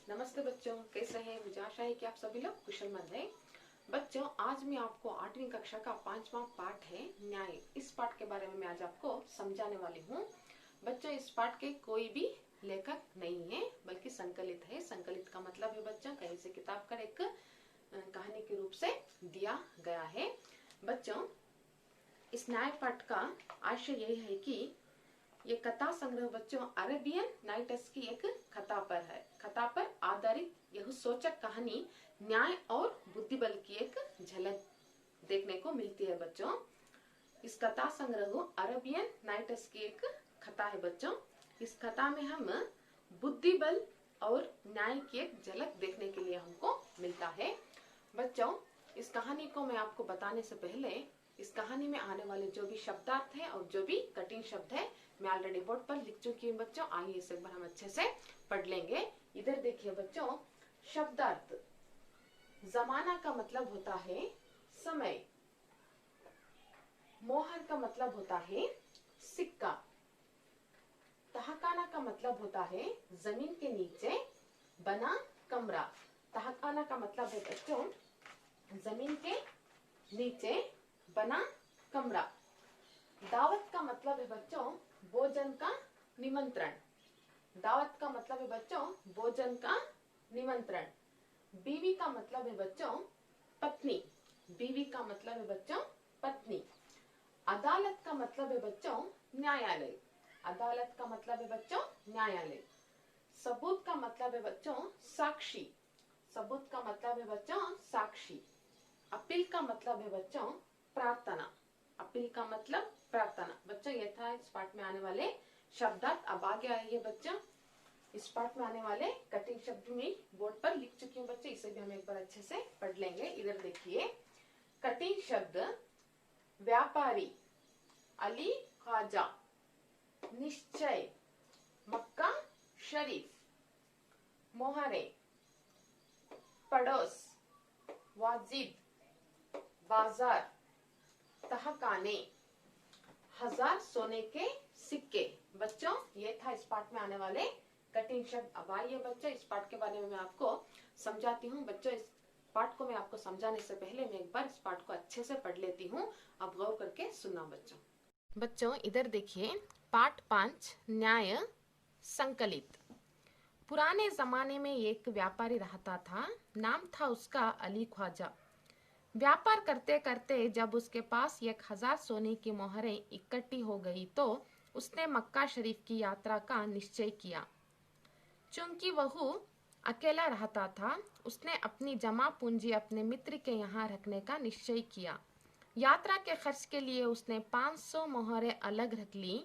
नमस्ते बच्चों, कैसे हैं? मुझे आशा है कि आप सभी लोग कुशलमंद हैं। बच्चों, आज मैं आपको 8वीं कक्षा का 5वां पाठ है न्याय। इस पाठ के बारे में मैं आज आपको समझाने वाली हूँ। बच्चों, इस पाठ के कोई भी लेखक नहीं है, बल्कि संकलित है। संकलित का मतलब है बच्चों, कहीं से किताब का एक कहानी के रूप से दिया गया है। बच्चों, इस न्याय पाठ का आशय यही है कि ये कथा संग्रह बच्चों अरेबियन नाइट्स की एक कथा पर है। कथा पर आधारित यह सूचक कहानी न्याय और बुद्धिबल की एक झलक देखने को मिलती है। बच्चों, इस कथा संग्रह अरेबियन नाइट्स की एक कथा है। बच्चों, इस कथा में हम बुद्धिबल और न्याय की एक झलक देखने के लिए हमको मिलता है। बच्चों, इस कहानी को मैं आपको बताने से पहले इस कहानी में आने वाले जो भी शब्दार्थ है और जो भी कठिन शब्द है मैं ऑलरेडी बोर्ड पर लिख चुकी हूँ। बच्चों, आइए इसे एक बार हम अच्छे से पढ़ लेंगे। इधर देखिए बच्चों, शब्दार्थ। जमाना का मतलब होता है समय। मोहर का मतलब होता है सिक्का। तहखाना का मतलब होता है जमीन के नीचे बना कमरा। तहखाना का मतलब है बच्चों जमीन के नीचे बना कमरा। दावत का मतलब है बच्चों भोजन का निमंत्रण। दावत का मतलब है बच्चों भोजन का निमंत्रण। बीवी का मतलब है बच्चों पत्नी। बीवी का मतलब है बच्चों पत्नी। अदालत का मतलब है बच्चों न्यायालय। अदालत का मतलब है बच्चों न्यायालय। सबूत का मतलब है बच्चों साक्षी। सबूत का मतलब है बच्चों साक्षी। अपील का मतलब है बच्चों प्रार्थना। अपील का मतलब प्रार्थना। बच्चों, ये था इस पाठ में आने वाले शब्दार्थ। अब आगे आइए बच्चों, इस पाठ में आने वाले कठिन शब्द में बोर्ड पर लिख चुकी हूँ बच्चों, इसे भी हम एक बार अच्छे से पढ़ लेंगे। इधर देखिए, कठिन शब्द व्यापारी, अली ख्वाजा, निश्चय, मक्का शरीफ, मोहरे, पड़ोस, वाजिद, बाजार, तहखाने, 1000 सोने के सिक्के। बच्चों, ये था इस पाठ में आने वाले कठिन शब्द। अब आइए बच्चों, इस पाठ के बारे में मैं आपको समझाती हूँ। बच्चों, इस पाठ को मैं आपको समझाने से पहले मैं एक बार इस पाठ को अच्छे से पढ़ लेती हूँ। अब गौर करके सुनना बच्चों। बच्चों, इधर देखिए, पाठ 5 न्याय संकलित। पुराने जमाने में एक व्यापारी रहता था। नाम था उसका अली ख्वाजा। व्यापार करते करते जब उसके पास 1000 सोने की मोहरें इकट्ठी हो गई तो उसने मक्का शरीफ की यात्रा का निश्चय किया। चूंकि वह अकेला रहता था, उसने अपनी जमा पूंजी अपने मित्र के यहाँ रखने का निश्चय किया। यात्रा के खर्च के लिए उसने 500 मोहरें अलग रख ली।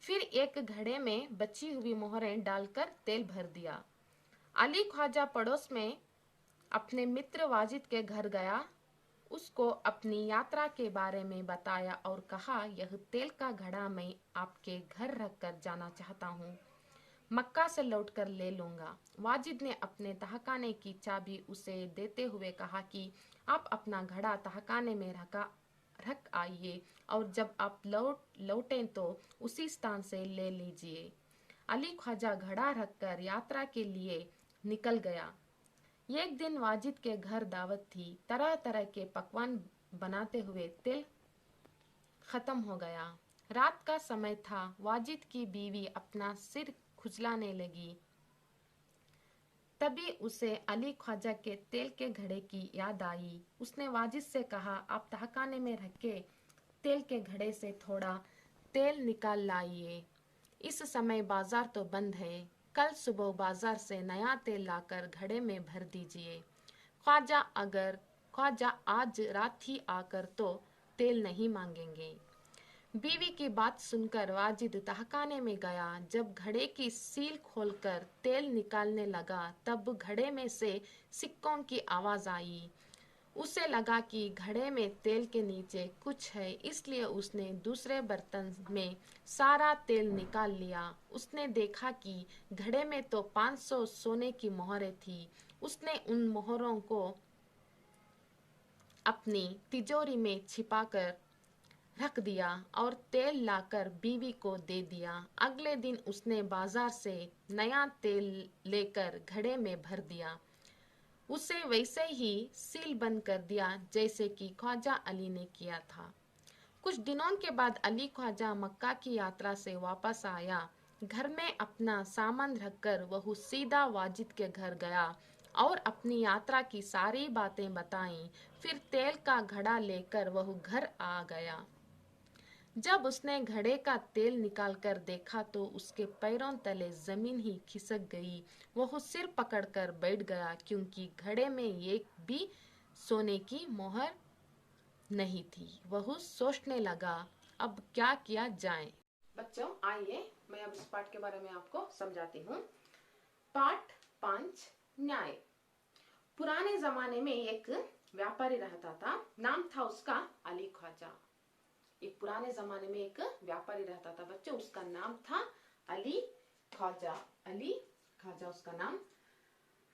फिर एक घड़े में बची हुई मोहरें डालकर तेल भर दिया। अली ख्वाजा पड़ोस में अपने मित्र वाजिद के घर गया। उसको अपनी यात्रा के बारे में बताया और कहा, यह तेल का घड़ा मैं आपके घर रख कर जाना चाहता हूँ। मक्का से लौटकर ले लूंगा। वाजिद ने अपने तहखाने की चाबी उसे देते हुए कहा कि आप अपना घड़ा तहखाने में रख आइए और जब आप लौटें तो उसी स्थान से ले लीजिए। अली ख्वाजा घड़ा रखकर यात्रा के लिए निकल गया। एक दिन वाजिद के घर दावत थी। तरह तरह के पकवान बनाते हुए तेल खत्म हो गया। रात का समय था। वाजिद की बीवी अपना सिर खुजलाने लगी। तभी उसे अली ख्वाजा के तेल के घड़े की याद आई। उसने वाजिद से कहा, आप तहखाने में रखे तेल के घड़े से थोड़ा तेल निकाल लाइए। इस समय बाजार तो बंद है। कल सुबह बाजार से नया तेल लाकर घड़े में भर दीजिए। ख्वाजा आज रात ही आकर तो तेल नहीं मांगेंगे। बीवी की बात सुनकर वाजिद तहखाने में गया। जब घड़े की सील खोलकर तेल निकालने लगा तब घड़े में से सिक्कों की आवाज आई। उसे लगा कि घड़े में तेल के नीचे कुछ है, इसलिए उसने दूसरे बर्तन में सारा तेल निकाल लिया। उसने देखा कि घड़े में तो 500 सोने की मोहरें थी। उसने उन मोहरों को अपनी तिजोरी में छिपाकर रख दिया और तेल लाकर बीवी को दे दिया। अगले दिन उसने बाजार से नया तेल लेकर घड़े में भर दिया। उसे वैसे ही सील बंद कर दिया जैसे कि ख्वाजा अली ने किया था। कुछ दिनों के बाद अली ख्वाजा मक्का की यात्रा से वापस आया। घर में अपना सामान रखकर वह सीधा वाजिद के घर गया और अपनी यात्रा की सारी बातें बताईं। फिर तेल का घड़ा लेकर वह घर आ गया। जब उसने घड़े का तेल निकालकर देखा तो उसके पैरों तले जमीन ही खिसक गई। वह सिर पकड़कर बैठ गया क्योंकि घड़े में एक भी सोने की मोहर नहीं थी। वह सोचने लगा, अब क्या किया जाए। बच्चों आइए मैं अब इस पाठ के बारे में आपको समझाती हूँ। पाठ 5 न्याय। पुराने जमाने में एक व्यापारी रहता था, नाम था उसका अली ख्वाजा। एक पुराने जमाने में एक व्यापारी रहता था बच्चों, उसका नाम था अली ख्वाजा। अली ख्वाजा उसका नाम।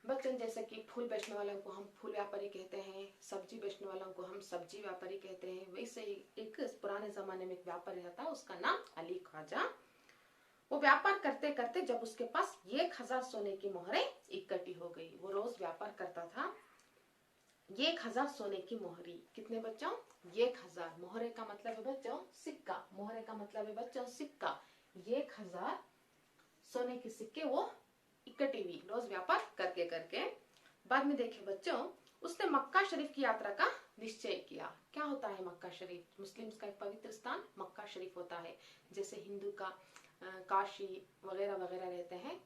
बच्चों जैसे कि फूल बेचने वालों को हम फूल व्यापारी कहते हैं, सब्जी बेचने वालों को हम सब्जी व्यापारी कहते हैं, वैसे ही एक पुराने जमाने में एक व्यापारी रहता है, उसका नाम अली ख्वाजा। वो व्यापार करते करते जब उसके पास 1000 सोने की मोहरें इकट्ठी हो गई। वो रोज व्यापार करता था। 1000 सोने की मोहरी। कितने बच्चों? 1000। मोहरे का मतलब है बच्चों सिक्का। मोहरे का मतलब है बच्चों सिक्का। 1000 सोने के सिक्के वो इकट्ठी हुई रोज व्यापार करके करके। बाद में देखे बच्चों, उसने मक्का शरीफ की यात्रा का निश्चय किया। क्या होता है मक्का शरीफ? मुस्लिम्स का एक पवित्र स्थान मक्का शरीफ होता है। जैसे हिंदू का काशी वगैरह वगैरह रहते हैं,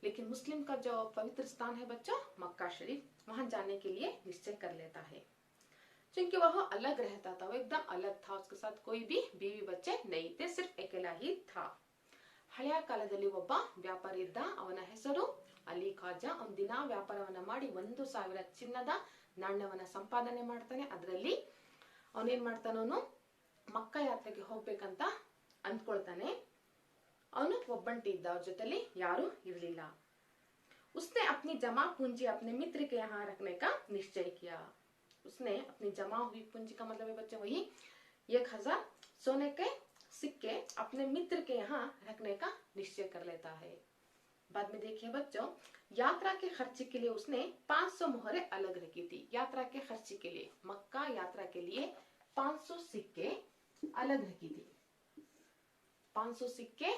लेकिन मुस्लिम का जो पवित्र स्थान है बच्चों मक्का शरीफ, वहां जाने के लिए निश्चय कर लेता है। क्योंकि वह अलग रहता था, वो एकदम अलग था। उसके साथ कोई भी बीवी बच्चे नहीं थे, सिर्फ अकेला ही था। ಹಳೆಯ ಕಾಲದಲ್ಲಿ ಒಬ್ಬ ವ್ಯಾಪಾರಿ ಇದ್ದ. ಅವನ ಹೆಸರು ಅಲಿ ಖ್ವಾಜಾ. ಒಂದಿನ ವ್ಯಾಪಾರವನ್ನ ಮಾಡಿ 1000 ಚಿನ್ನದ ನಾಣ್ಯವನ್ನ ಸಂಪಾದನೆ ಮಾಡ್ತಾನೆ. ಅದರಲ್ಲಿ ಅವನೇನ್ ಮಾಡ್ತಾನೆ, ಅವನು ಮಕ್ಕಾ ಯಾತ್ರೆಗೆ ಹೋಗ್ಬೇಕಂತ ಅಂದ್ಕೊಳ್ತಾನೆ. ಅವನು ಒಬ್ಬಂಟಿ ಇದ್ದ, ಅವ್ರ ಜೊತೆಲಿ ಯಾರು ಇರಲಿಲ್ಲ. उसने अपनी जमा पूंजी अपने मित्र के यहाँ रखने का निश्चय किया. उसने अपनी जमा हुई पूंजी का मतलब है बच्चे वही 1000 सोने के सिक्के अपने मित्र के यहाँ रखने का निश्चय कर लेता है. बाद में देखिए बच्चों, यात्रा के खर्च के लिए उसने 500 मोहरे अलग रखी थी. यात्रा के खर्च के लिए, मक्का यात्रा के लिए 500 सिक्के अलग रखी थी. 500 सिक्के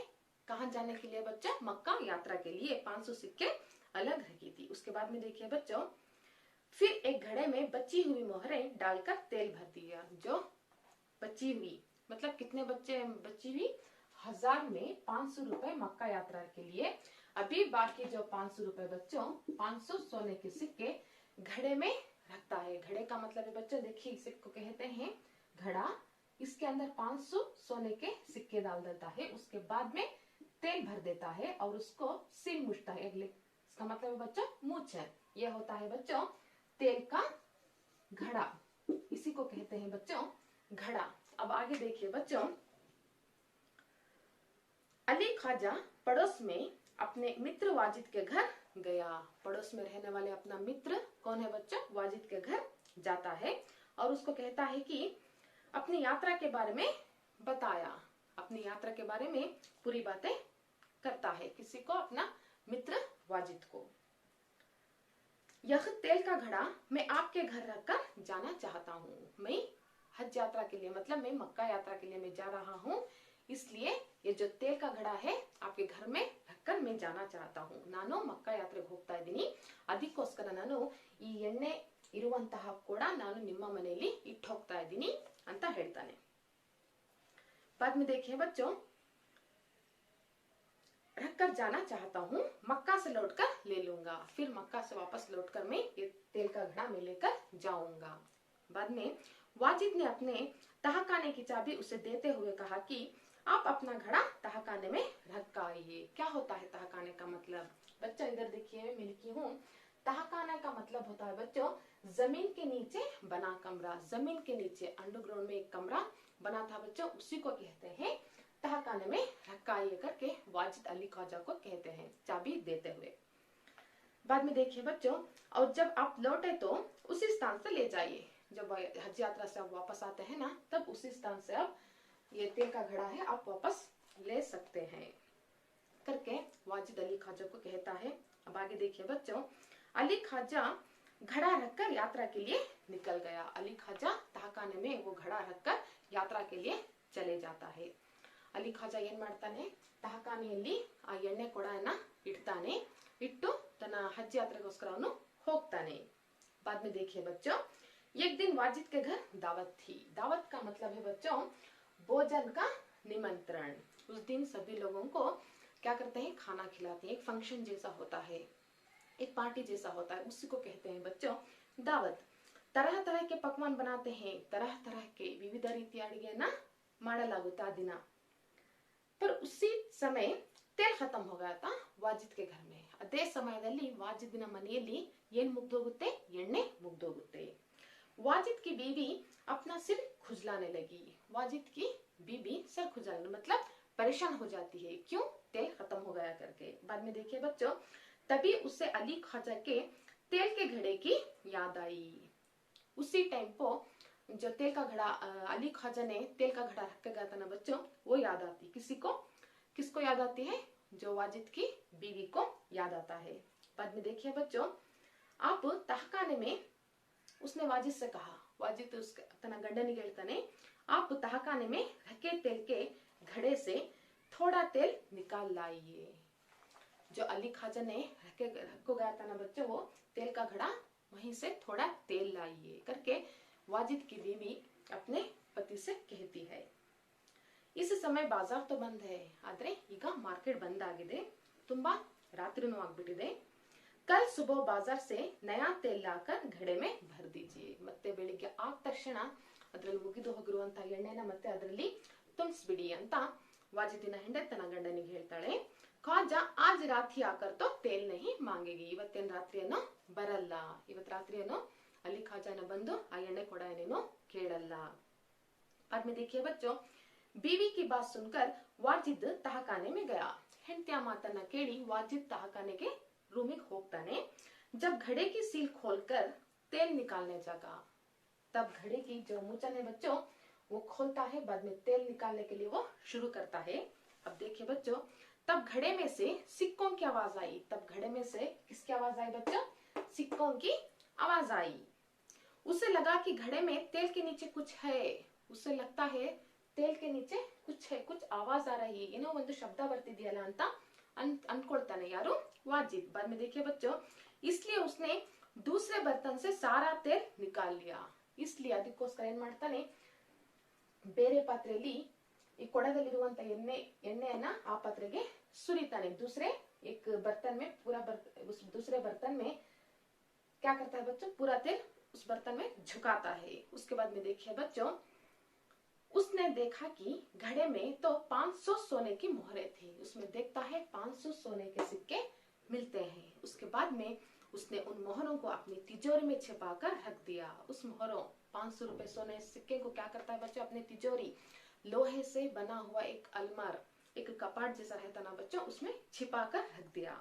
कहाँ जाने के लिए बच्चों? मक्का यात्रा के लिए 500 सिक्के अलग रखी थी. उसके बाद में देखिए बच्चों, फिर एक घड़े में बची हुई मोहरें डालकर तेल भर दिया. जो बची हुई मतलब कितने बच्चे बची हुई? 1000 में 500 रुपए मक्का यात्रा के लिए. अभी बाकी जो 500 रुपए बच्चों, 500 सोने के सिक्के घड़े में रखता है. घड़े का मतलब है बच्चों, देखिए इसे को कहते हैं घड़ा. इसके अंदर 500 सोने के सिक्के डाल देता है. उसके बाद में तेल भर देता है और उसको सील मुछता है. इसका मतलब है बच्चों मूछ है. यह होता है बच्चों तेल का घड़ा. इसी को कहते हैं बच्चों घड़ा. अब आगे देखिए बच्चों, अली ख्वाजा पड़ोस में अपने मित्र वाजिद के घर गया. पड़ोस में रहने वाले अपना मित्र कौन है बच्चों? वाजिद के घर जाता है और उसको कहता है कि अपनी यात्रा के बारे में बताया. अपनी यात्रा के बारे में पूरी बातें करता है. किसी को? अपना मित्र वाजिद को. यह तेल का घड़ा मैं आपके घर रखकर जाना चाहता हूँ. मैं हज यात्रा के लिए, मतलब मैं मक्का यात्रा के लिए मैं जा रहा हूँ, इसलिए ये जो तेल का घड़ा है आपके घर में रखकर मैं जाना चाहता हूँ. ನಾನು ಮಕ್ಕಾ ಯಾತ್ರೆಗೆ ಹೋಗ್ತಾ ಇದ್ದೀನಿ, ಅದಕ್ಕೋಸ್ಕರ ನಾನು ಈ ಎಣ್ಣೆ ಇರುವಂತಹ ಕೂಡ ನಾನು ನಿಮ್ಮ ಮನೆಯಲ್ಲಿ ಇಟ್ಟು ಹೋಗ್ತಾ ಇದ್ದೀನಿ ಅಂತ ಹೇಳ್ತಾನೆ. बाद में देखिए बच्चों, रखकर जाना चाहता हूँ, मक्का से लौटकर ले लूंगा. फिर मक्का से वापस लौटकर मैं ये तेल का घड़ा में लेकर जाऊंगा. बाद में वाजिद ने अपने तहखाने की चाबी उसे देते हुए कहा कि आप अपना घड़ा तहखाने में रख आइए. क्या होता है तहखाने का मतलब? बच्चों इधर देखिए मैं लिखी हूँ, तहखाना का मतलब होता है बच्चों जमीन के नीचे बना कमरा. जमीन के नीचे अंडरग्राउंड में एक कमरा बना था बच्चों, उसी को कहते हैं तहखाने में रखा आइए करके वाजिद अली ख्वाजा को कहते हैं चाबी देते हुए. बाद में देखिए बच्चों, और जब आप लौटे तो उसी स्थान से ले जाइए. जब हज यात्रा से आप वापस आते हैं ना, तब उसी स्थान से आप ये तेल का घड़ा है, आप वापस ले सकते हैं करके वाजिद अली ख्वाजा को कहता है। अब आगे देखिए बच्चों, अली ख्वाजा घड़ा रखकर यात्रा के लिए निकल गया। अली ख्वाजा तहखाने में वो घड़ा रखकर यात्रा के लिए चले जाता है। ಅಲಿ ಖಾಜಾ ಏನ್ ಮಾಡ್ತಾನೆ, ತಹಖಾನೆಯಲ್ಲಿ ಆ ಎಣ್ಣೆ ಕೊಡನ ಇಡ್ತಾನೆ, ಇಟ್ಟು ತನ್ನ ಹಜ್ ಯಾತ್ರೆಗೋಸ್ಕರ ಅವನು ಹೋಗ್ತಾನೆ। बाद में देखिए बच्चों, एक दिन वाजिद के घर दावत थी। दावत का मतलब है बच्चों भोजन का निमंत्रण। उस दिन सभी लोगों को क्या करते हैं, खाना खिलाते हैं। एक फंक्शन जैसा होता है, एक पार्टी जैसा होता है, उसी को कहते हैं बच्चों दावत। तरह तरह के पकवान बनाते हैं, तरह तरह के विविध ರೀತಿಯ ಅಡಿಗೆನ ಮಾಡಲಾಗುತ್ತೆ ಆ ದಿನ। पर उसी समय तेल खत्म हो गया था वाजिद के घर में। ಅದೇ ಸಮಯದಲ್ಲಿ ವಾಜಿದಿನ ಮನೆಯಲ್ಲಿ ಏನ್ ಮುಗ್ದೋಗುತ್ತೆ, ಎಣ್ಣೆ ಮುಗ್ದೋಗುತ್ತೆ। वाजिद की बीवी अपना सिर खुजलाने लगी। वाजिद की बीवी सिर खुजलाने मतलब परेशान हो जाती है, क्यों, तेल खत्म हो गया करके। बाद में देखिए बच्चों, तभी उससे अली ख्वाजा के तेल के घड़े की याद आई। उसी टाइम को जो तेल का घड़ा अली ख्वाजा ने तेल का घड़ा रख के गया था ना बच्चों, वो याद आती। किसी को, किसको याद आती है, जो वाजिद की बीवी को याद आता है। बाद में देखिए बच्चों, आप तहखाने में उसने वाजिद से कहा, वाजिद उसके तन गंडनिಗೆ ಹೇಳ್ತಾನೆ, आप तहखाने में रखे तेल के घड़े से थोड़ा तेल निकाल लाइए। जो अली ख्वाजा ने रखो गया था ना बच्चों, वो तेल का घड़ा, वहीं से थोड़ा तेल लाइए करके वाजिद की बीवी अपने पति से कहती है। इस समय बाजार तो बंद है, आದ್ರೆ ಈಗ ಮಾರ್ಕೆಟ್ ಬಂದ್ ಆಗಿದೆ, ತುಂಬಾ ರಾತ್ರಿನೂ ಆಗ್ಬಿಟ್ಟಿದೆ। कल सुबह बाजार से नया तेल लाकर घड़े में भर दीजिए। ಮತ್ತೆ ಬೆಳಿಗ್ಗೆ ಆದ ತಕ್ಷಣ ಅದರಲ್ಲಿ ಮುಗಿದು ಹೋಗಿರುವಂತ ಎಣ್ಣೆನ ಮತ್ತೆ ಅದರಲ್ಲಿ ತುಂಬಿಸ್ಬಿಡಿ ಅಂತ ವಾಜಿದಿನ ಹೆಂಡತಿ ತನ್ನ ಗಂಡನಿಗೆ ಹೇಳ್ತಾಳೆ। ख्वाजा आज रात ही आकर तो तेल नहीं मांगेगी। ಇವತ್ತೇನು ರಾತ್ರಿಯನ್ನು ಬರಲ್ಲ, ಇವತ್ತು ರಾತ್ರಿಯನ್ನು अली ख्वाजा ने बंदु आ एಣ್ಣೆ ಕೊಡ ಏನೇನೋ ಕೇಳಲ್ಲ। बाद में देखिए बच्चों, बीवी की बात सुनकर वाजिद तहखाने में गया। ಹೆಂಡತಿಯ ಮಾತನ್ನ ಕೇಳಿ वाजिद तहखाने के रूम में ಹೋಗ್ತಾನೆ। जब घड़े की सील खोलकर तेल निकालने जागा, तब घड़े की जो मुचन है बच्चों वो खोलता है। बाद में तेल निकालने के लिए वो शुरू करता है। अब देखिए बच्चों, तब घड़े में से सिक्कों की आवाज आई। तब घड़े में से किसकी आवाज आई बच्चों, सिक्कों की आवाज आई। उसे लगा कि घड़े में तेल के नीचे कुछ है। उसे लगता है तेल के नीचे कुछ है, कुछ आवाज आ रही है, ಏನೋ ಒಂದು ಶಬ್ದ ಬರ್ತಿದೆಯಲ್ಲ ಅಂತ ಅನ್ಕೊಳ್ತಾನೆ ಯಾರು, वाजिद। बाद में देखिए बच्चों, इसलिए उसने दूसरे बर्तन से सारा तेल निकाल लिया। इसलिए ಅದಕ್ಕೋಸ್ಕರ ಏನ್ ಮಾಡ್ತಾನೆ, ಬೇರೆ ಪಾತ್ರೆಯಲ್ಲಿ ಈ ಕೊಡದಲ್ಲಿರುವಂತ ಎಣ್ಣೆಯನ್ನ ಆ ಪಾತ್ರೆಗೆ ಸುರಿತಾನೆ। दूसरे एक बर्तन में पूरा उस दूसरे बर्तन में क्या करता है बच्चों, पूरा तेल उस बर्तन में झुकाता है। उसके बाद में देखिए बच्चों, उसने देखा कि घड़े में तो 500 सोने की मोहरें थी। उसमें देखता है 500 सोने के सिक्के मिलते हैं। उसके बाद में उसने उन मोहरों को अपनी तिजोरी में छिपाकर रख दिया। उस मोहरों 500 रुपए सोने सिक्के को क्या करता है बच्चों, अपने तिजोरी, लोहे से बना हुआ एक अलमार, एक कपाट जैसा रहता ना बच्चों, उसमें छिपाकर रख दिया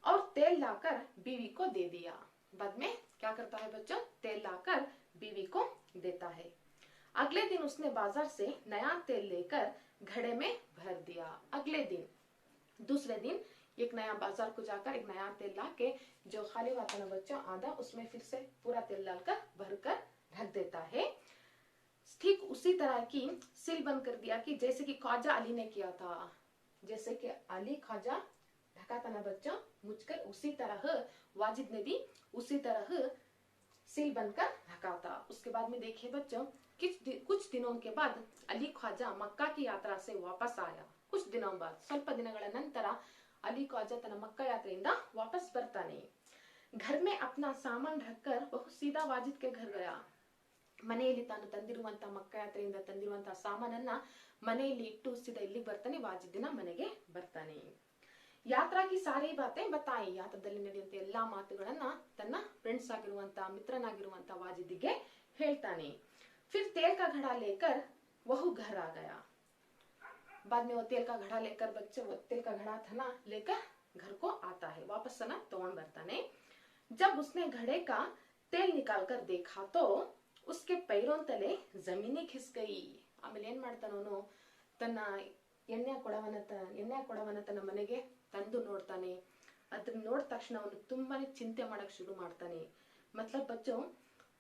और तेल लाकर बीवी को दे दिया। बाद में क्या करता है बच्चों, तेल लाकर बीवी को देता है। अगले दिन उसने बाजार से नया तेल लेकर घड़े में भर दिया। अगले दिन, दूसरे दिन एक नया बाजार को जाकर एक नया तेल लाके जो खाली हुआ था ना बच्चों आधा, उसमें फिर से पूरा तेल डालकर भरकर रख देता है। ठीक उसी तरह की सील बंद कर दिया कि जैसे कि ख्वाजा अली ने किया था। जैसे कि अली ख्वाजा ढका था ना बच्चों मुझकर, उसी तरह वाजिद ने भी उसी तरह सील बनकर ढका था। उसके बाद में देखिए बच्चों, कुछ दिनों के बाद अली ख्वाजा मक्का की यात्रा से वापस आया। कुछ दिनों बाद, ಸ್ವಲ್ಪ ದಿನಗಳ ನಂತರ अली ख्वाजा तन मक्का यात्रेಯಿಂದ वापस ಬರ್ತಾನೆ। घर में अपना सामान रखकर वह सीधा वाजिद के घर गया। ಮನೆಯಲ್ಲಿ ತಾನು ತಂದಿರುವಂತ ಮಕ್ಕಾ ಯಾತ್ರೆಯಿಂದ ತಂದಿರುವಂತ ಸಾಮಾನನ್ನ ಮನೆಯಲ್ಲಿ ಇಟ್ಟು ಸೀದಾ ಇಲ್ಲಿಗೆ ಬರ್ತಾನೆ, ವಾಜಿದಿನ ಮನೆಗೆ ಬರ್ತಾನೆ। ಯಾತ್ರಾ की सारी बातें बताई। ಯಾತ್ರದಲ್ಲಿ ನಡೆಯುವಂತ ಎಲ್ಲಾ ಮಾತುಗಳನ್ನ ತನ್ನ ಫ್ರೆಂಡ್ಸ್ ಆಗಿರುವಂತ ಮಿತ್ರನಾಗಿರುವಂತ ವಾಜಿದಿಗೆ ಹೇಳ್ತಾನೆ। फिर तेल का घड़ा लेकर वह घर आ गया। बाद में वो तेल का घड़ा लेकर बच्चे, वो तेल का घड़ा था ना लेकर घर को आता है, वापस ना तोड़ बरताने। जब उसने घड़े का तेल निकाल कर देखा तो उसके पैरों तले जमीनें खिस गई। ಆಮೇಲೆ ಏನ್ ಮಾಡ್ತಾನವನು, ತನ್ನ ಎಣ್ಣೆ ಕೊಡವನ್ನ ತನ್ನ ಮನೆಗೆ ತಂದು ನೋಡ್ತಾನೆ. ಅದನ್ನ ನೋಡಿದ ತಕ್ಷಣ ಅವನು ತುಂಬಾನೇ ಚಿಂತೆ ಮಾಡಕ್ ಶುರು ಮಾಡ್ತಾನೆ. मतलब बच्चों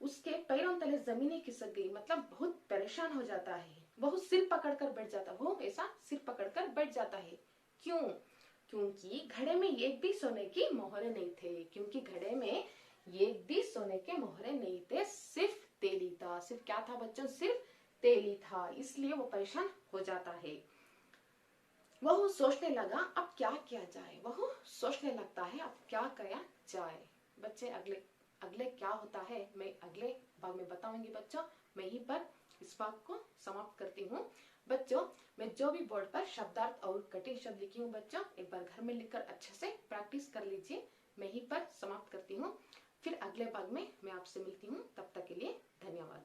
उसके पैरों तले जमीनें खिसक गई, मतलब बहुत परेशान हो जाता है। वह सिर पकड़कर बैठ जाता, वो ऐसा सिर पकड़कर बैठ जाता है। क्यों? क्योंकि घड़े में एक भी सोने की मोहरे नहीं थे, क्योंकि घड़े में एक भी सोने के मोहरे नहीं थे, सिर्फ तेल ही था। सिर्फ क्या था बच्चों? सिर्फ तेल ही था, इसलिए वो परेशान हो जाता है। वह सोचने लगा अब क्या किया जाए, वह सोचने लगता है अब क्या किया जाए। बच्चे अगले क्या होता है मैं अगले भाग में बताऊंगी बच्चों। मैं यहीं पर इस भाग को समाप्त करती हूँ। बच्चों मैं जो भी बोर्ड पर शब्दार्थ और कठिन शब्द लिखी हूँ बच्चों, एक बार घर में लिखकर अच्छे से प्रैक्टिस कर लीजिए। मैं यहीं पर समाप्त करती हूँ। फिर अगले भाग में मैं आपसे मिलती हूँ, तब तक के लिए धन्यवाद।